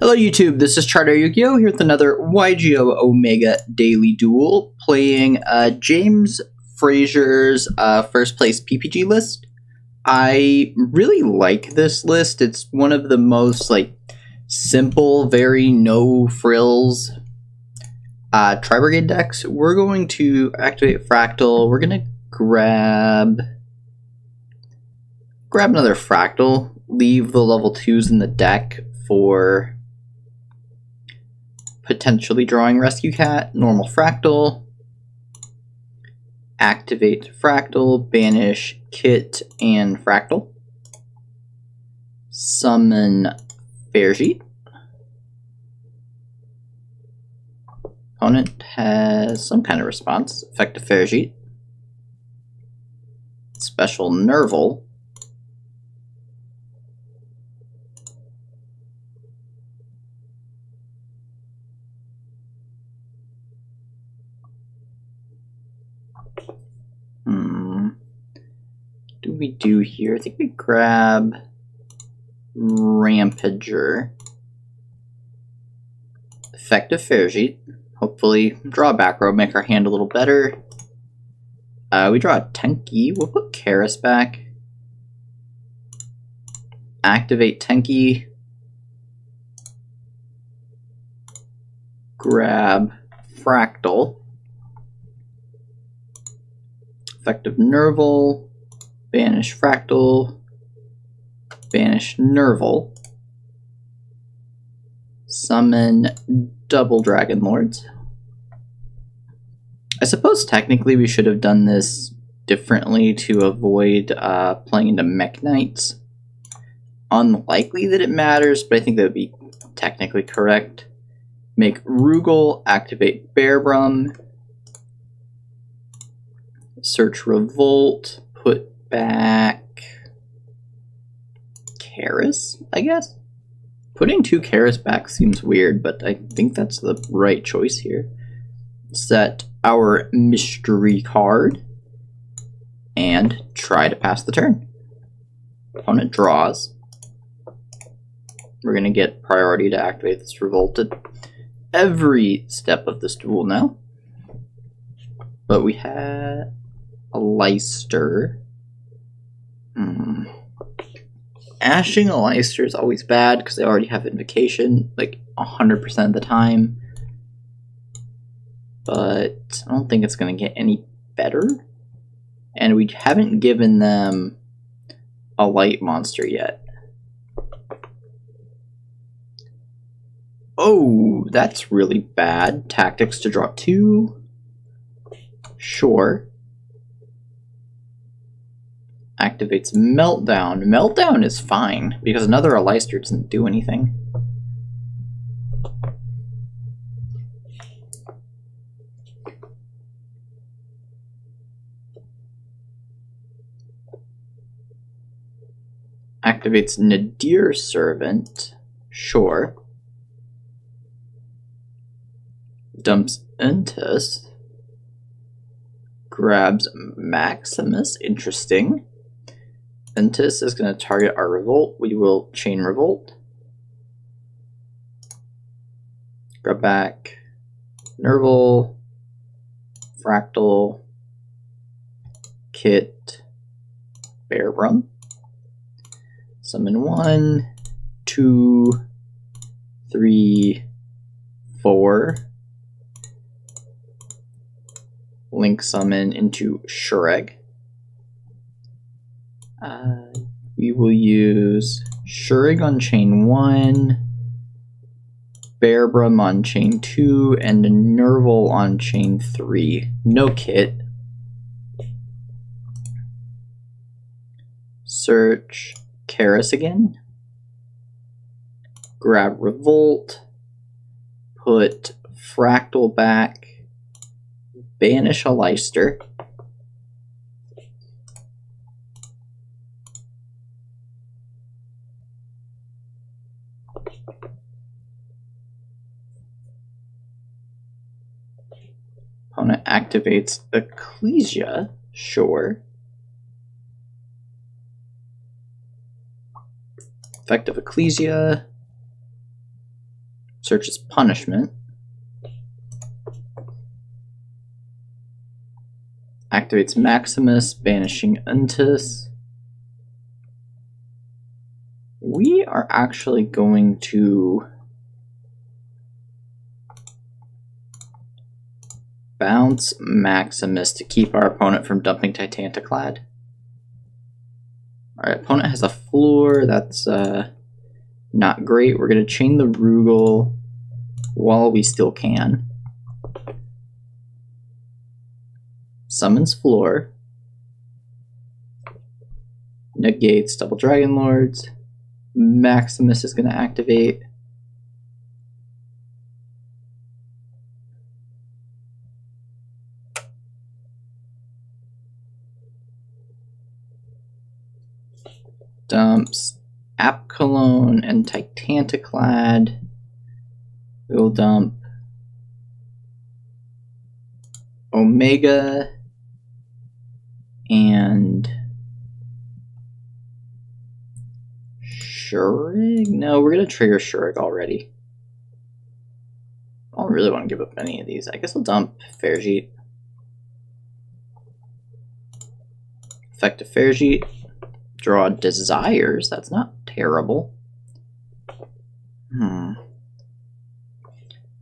Hello YouTube, this is ChardarYuGiOh here with another YGO Omega Daily Duel, playing James Frazier's first place PPG list. I really like this list. It's one of the most simple, very no frills Tribrigade decks. We're going to activate Fractal. We're going to grab another Fractal, leave the level 2s in the deck for potentially drawing Rescue Cat, normal Fractal, activate Fractal, banish Kit and Fractal, summon Fairjeet. Opponent has some kind of response, effective Fairjeet, special Nerval, do we do here? I think we grab Rampager. Effective Fairjeet. Hopefully draw a back row, make our hand a little better. We draw a Tenki. We'll put Karis back. Activate Tenki. Grab Fractal. Effective Nerval. Banish Fractal, banish Nerval, summon double Dragon Lords. I suppose technically we should have done this differently to avoid playing into Mech Knights. Unlikely that it matters, but I think that would be technically correct. Make Rugal, activate Bearbrum, search Revolt, put back Karis, I guess? Putting 2 Karis back seems weird, but I think that's the right choice here. Set our mystery card and try to pass the turn. Opponent draws. We're going to get priority to activate this Revolt at every step of this duel now. But we had a Leicester. Ashing a Leicester is always bad because they already have Invocation 100% of the time. But I don't think it's going to get any better. And we haven't given them a light monster yet. Oh, that's really bad. Tactics to draw 2. Sure. Activates Meltdown. Meltdown is fine, because another Aleister doesn't do anything. Activates Nadir Servant. Sure. Dumps Entus. Grabs Maximus. Interesting. Entus is going to target our Revolt. We will chain Revolt. Grab back Nerval, Fractal, Kit, Bearbrum. Summon 1, 2, 3, 4. Link summon into Shureg. We will use Shureg on chain 1, Bearbrum on chain 2, and Nerval on chain 3. No Kit. Search Karis again. Grab Revolt. Put Fractal back. Banish a Leicester. Opponent activates Ecclesia. Sure. Effective Ecclesia. searches punishment. Activates Maximus, banishing Untus. We are actually going to bounce Maximus to keep our opponent from dumping Titantaclad. Our opponent has a floor, that's not great. We're going to chain the Rugal while we still can. Summons floor. Negates double Dragon Lords. Maximus is going to activate. Dumps Apcalone and Titantaclad. We will dump Omega and Shurig? No, we're going to trigger Shurig already. I don't really want to give up any of these. I guess I'll dump Fairjeet. Effective Fairjeet. Draw Desires. That's not terrible. I'm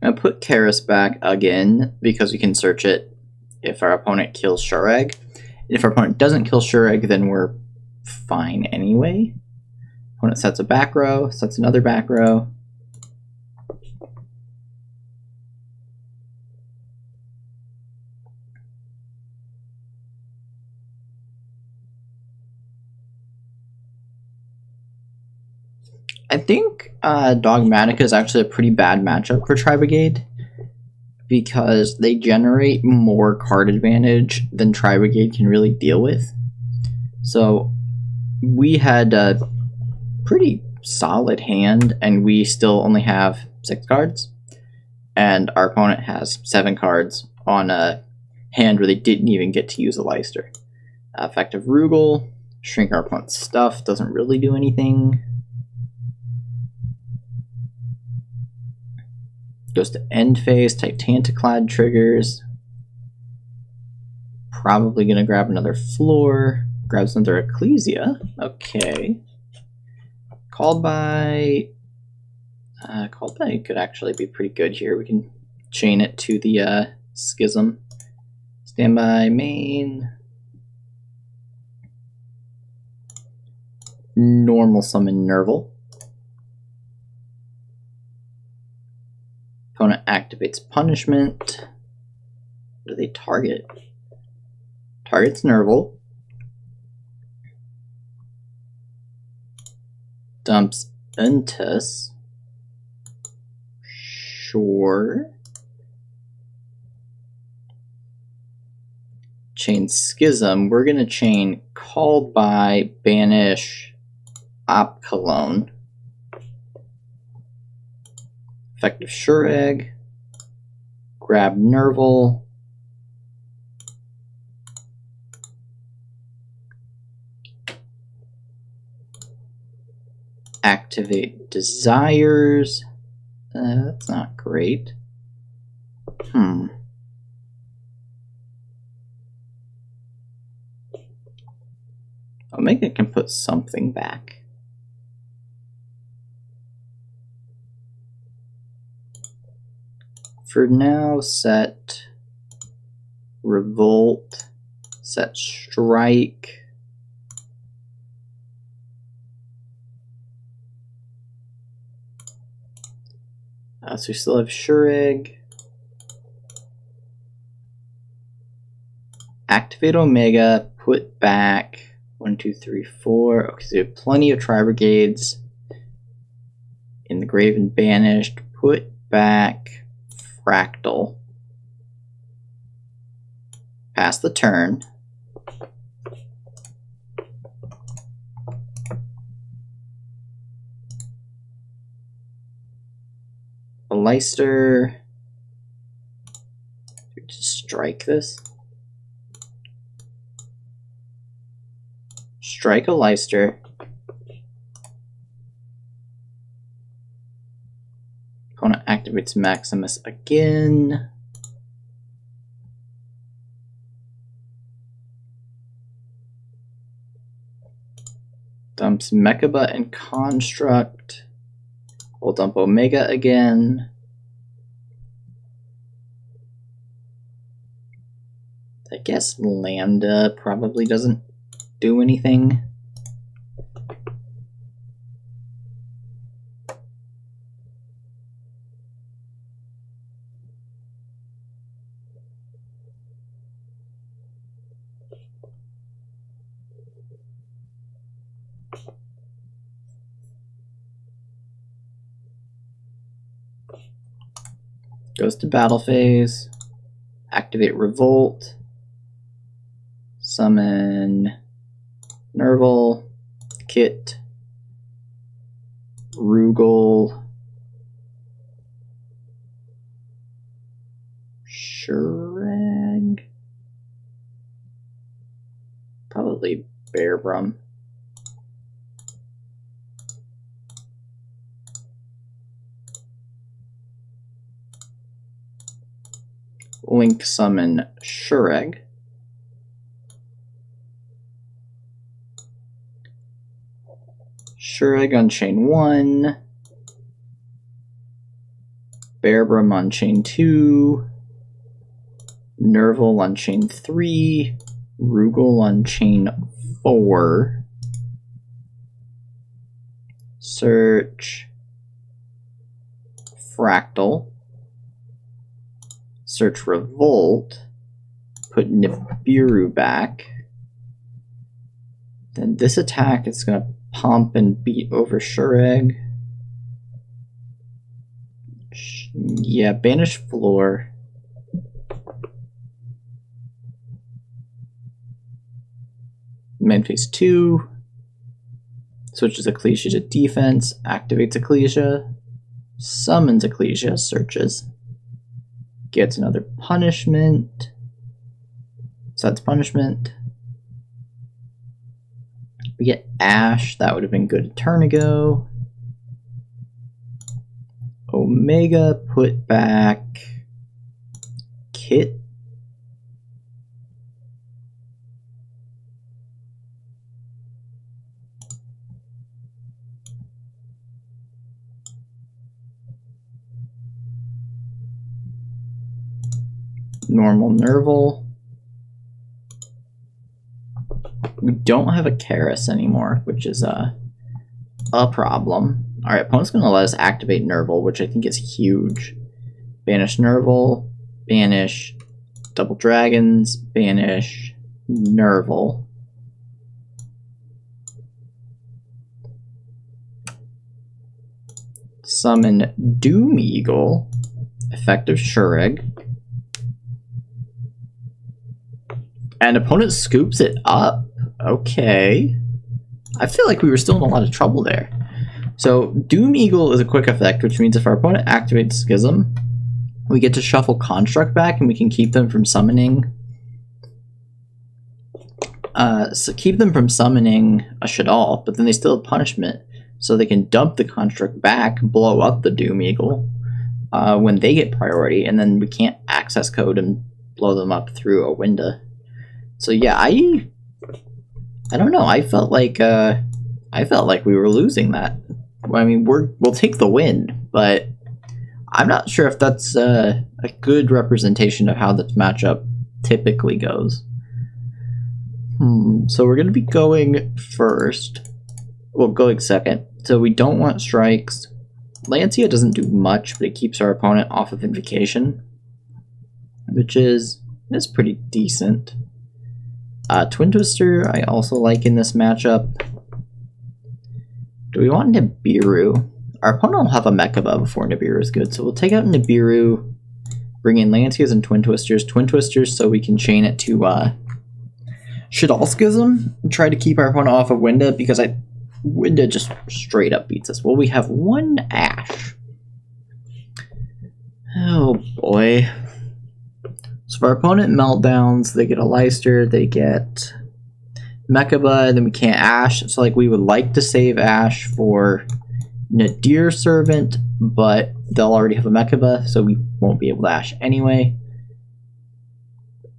going to put Karis back again because we can search it if our opponent kills Shurag. If our opponent doesn't kill Shurag, then we're fine anyway. Opponent sets a back row, sets another back row. I think Dogmatika is actually a pretty bad matchup for Tribrigade because they generate more card advantage than Tribrigade can really deal with. So we had a pretty solid hand and we still only have 6 cards. And our opponent has 7 cards on a hand where they didn't even get to use a Leicester. Effective Rugal, shrink our opponent's stuff, doesn't really do anything. Goes to end phase, Titantaclad triggers. Probably gonna grab another floor. Grabs another Ecclesia. Okay. Called by could actually be pretty good here. We can chain it to the Schism. Standby main. Normal summon Nerval. Opponent activates punishment. What do they target? Targets Nerval. Dumps Untus. Sure. Chain Schism. We're going to chain Called by, banish Apcalone. Effective Shurag. Grab Nerval. Activate Desires. That's not great. Omega can put something back. For now, set Revolt, set Strike. So we still have Shurag. Activate Omega, put back 1, 2, 3, 4. Okay, so we have plenty of Tribrigades in the grave and banished. Put back Fractal. Pass the turn. A Leicester. Just strike this. Strike a Leicester. Opponent activates Maximus again. Dumps Mechaba and Construct. We'll dump Omega again. I guess Lambda probably doesn't do anything. Goes to battle phase. Activate Revolt. Summon Nerval, Kit, Rugal, Shurag, probably Bearbrum. Link summon Shurag. Shurag on chain 1, Bearbrum on chain 2, Nerval on chain 3, Rugal on chain 4, search Fractal, search Revolt, put Nibiru back, then this attack is going to pump and beat over Shurag. Yeah, banish floor. Main phase 2. Switches Ecclesia to defense. Activates Ecclesia. Summons Ecclesia. Searches. Gets another punishment. Sets punishment. We get Ash, that would have been good a turn ago. Omega, put back Kit. Normal Nerval. We don't have a Karis anymore, which is a problem. Alright, opponent's going to let us activate Nerval, which I think is huge. Banish Nerval, banish Double Dragons, banish Nerval. Summon Doom Eagle, effective Shurag. And opponent scoops it up. Okay. I feel like we were still in a lot of trouble there. So Doom Eagle is a quick effect, which means if our opponent activates Schism, we get to shuffle Construct back and we can keep them from summoning. Keep them from summoning a Shaddoll, but then they still have punishment. So they can dump the Construct back, blow up the Doom Eagle when they get priority, and then we can't access code and blow them up through a window. So yeah, I don't know. I felt like we were losing that. I mean, we'll take the win, but I'm not sure if that's a good representation of how this matchup typically goes. So we're going to be going first. Well, going second. So we don't want strikes. Lancia doesn't do much, but it keeps our opponent off of Invocation, which is pretty decent. Twin Twister I also like in this matchup. Do we want Nibiru? Our opponent will have a Mechaba before Nibiru is good, so we'll take out Nibiru, bring in Lancias and Twin Twisters so we can chain it to Shaddoll Schism, and try to keep our opponent off of Winda, because Winda just straight up beats us. Well, we have one Ash. Oh boy. So if our opponent meltdowns, they get a Leicester, they get Mechaba, and then we can't Ash. So like we would like to save Ash for Nadir Servant, but they'll already have a Mechaba, so we won't be able to Ash anyway.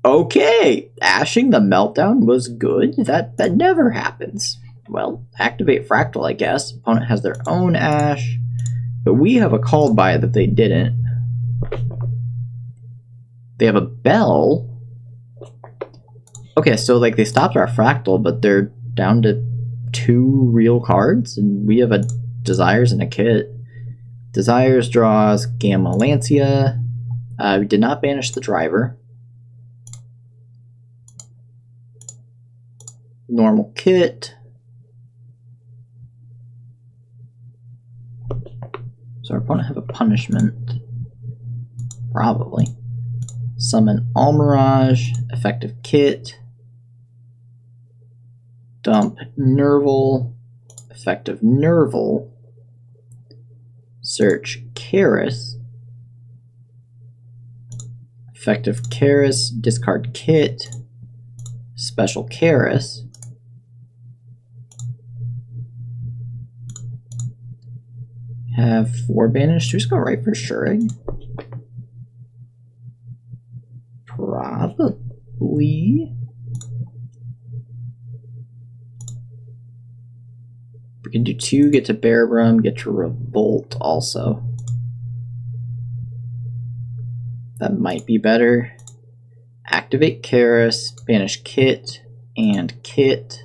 Okay, ashing the Meltdown was good. That never happens. Well, activate Fractal, I guess. Opponent has their own Ash, but we have a called by that they didn't. They have a Bell. Okay, so like they stopped our Fractal, but they're down to 2 real cards, and we have a Desires and a Kit. Desires draws Gamma Lancia. We did not banish the driver. Normal Kit. So our opponent have a punishment. Probably. Summon Almirage. Effective Kit. Dump Nerval. Effective Nerval. Search Karis. Effective Karis. Discard Kit. Special Karis. Have 4 banished. Just go right for Shurig. Probably. We can do 2, get to Bearbrum, get to Revolt also. That might be better. Activate Karis, banish Kit, and Kit.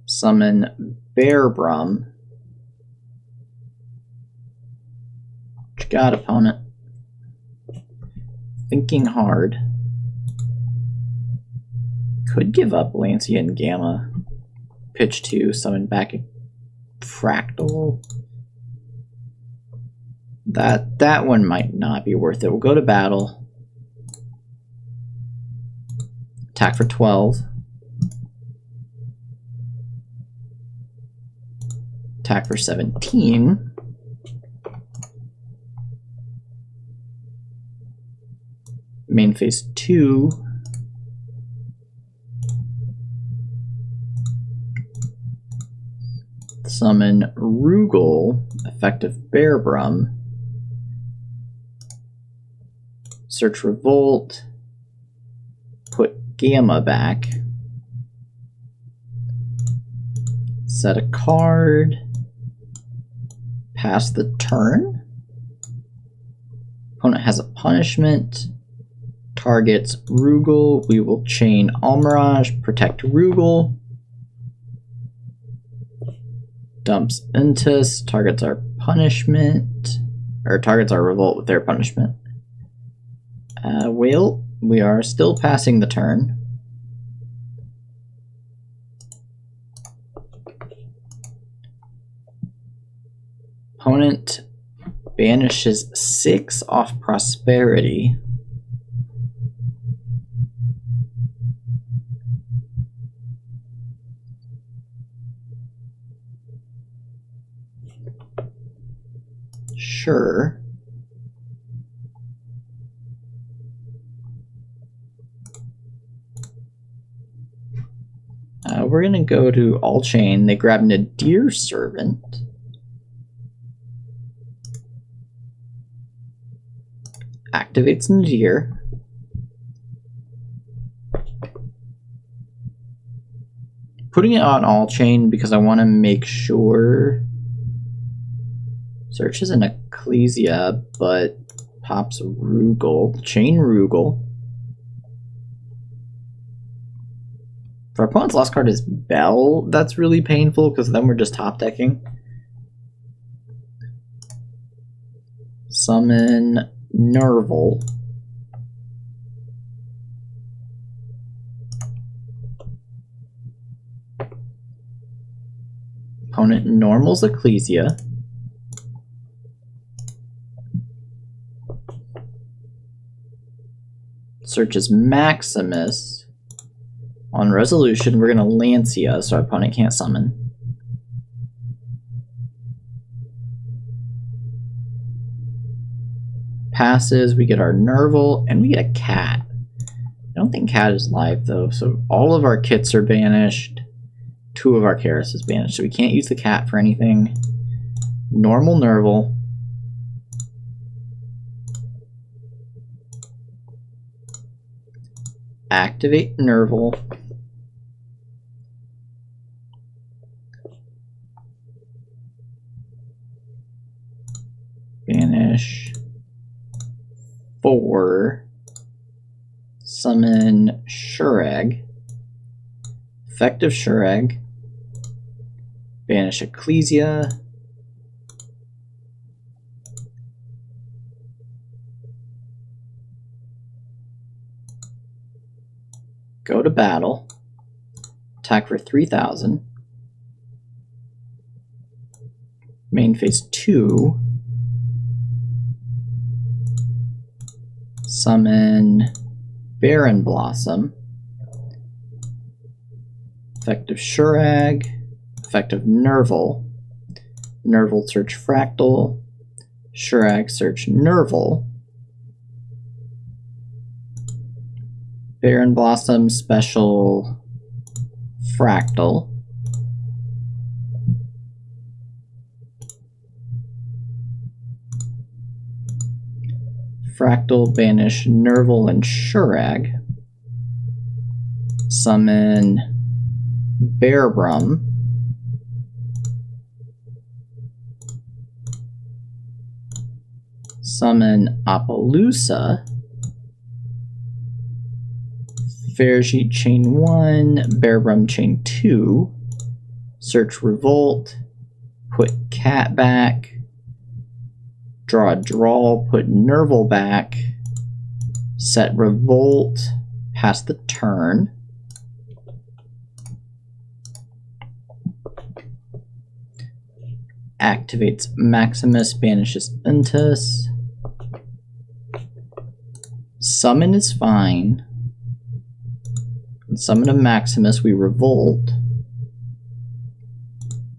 Summon Bearbrum. What you got, opponent? Thinking hard. Could give up Lancia and Gamma. Pitch 2, summon back a Fractal. That one might not be worth it. We'll go to battle. Attack for 12. Attack for 17. Main phase 2. Summon Rugal, effective Bearbrum. Search Revolt. Put Gamma back. Set a card. Pass the turn. Opponent has a punishment. Targets Rugal. We will chain Almirage. Protect Rugal. Dumps Intus. Targets our punishment. Or targets our Revolt with their punishment. Well, we are still passing the turn. Opponent banishes 6 off Prosperity. Sure. We're going to go to All Chain. They grab Nadir Servant. Activates Nadir. Putting it on All Chain because I want to make sure. Searches an Ecclesia, but pops Rugal. Chain Rugal. If our opponent's last card is Bell, that's really painful because then we're just top decking. Summon Nerval. Opponent normals Ecclesia. Searches Maximus. On resolution, we're going to Lancia, so our opponent can't summon. Passes, we get our Nerval, and we get a cat. I don't think Cat is live though, so all of our kits are banished. 2 of our Karis is banished, so we can't use the Cat for anything. Normal Nerval. Activate Nerval. Banish 4. Summon Shurag. Effective Shurag. Banish Ecclesia. Go to battle. Attack for 3,000. Main phase 2. Summon Baron Blossom. Effective Shurag. Effective Nerval. Nerval search Fractal. Shurag search Nerval. Baron Blossom special Fractal. Fractal banish Nerval and Shurag. Summon Bearbrum. Summon Appaloosa. Fairjeet chain 1, Bearbrum chain 2. Search Revolt. Put Cat back. Draw a draw, put Nerval back, set Revolt, pass the turn. Activates Maximus, banishes Untus. Summon is fine. And summon a Maximus, we Revolt.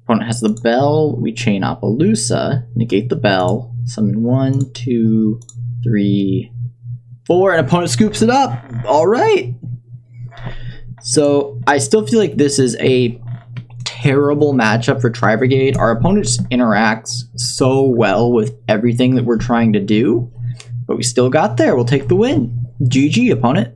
Opponent has the bell, we chain Appaloosa, negate the bell. Summon 1, 2, 3, 4, and opponent scoops it up. All right. So I still feel like this is a terrible matchup for Tribrigade. Our opponent just interacts so well with everything that we're trying to do, but we still got there. We'll take the win. GG, opponent.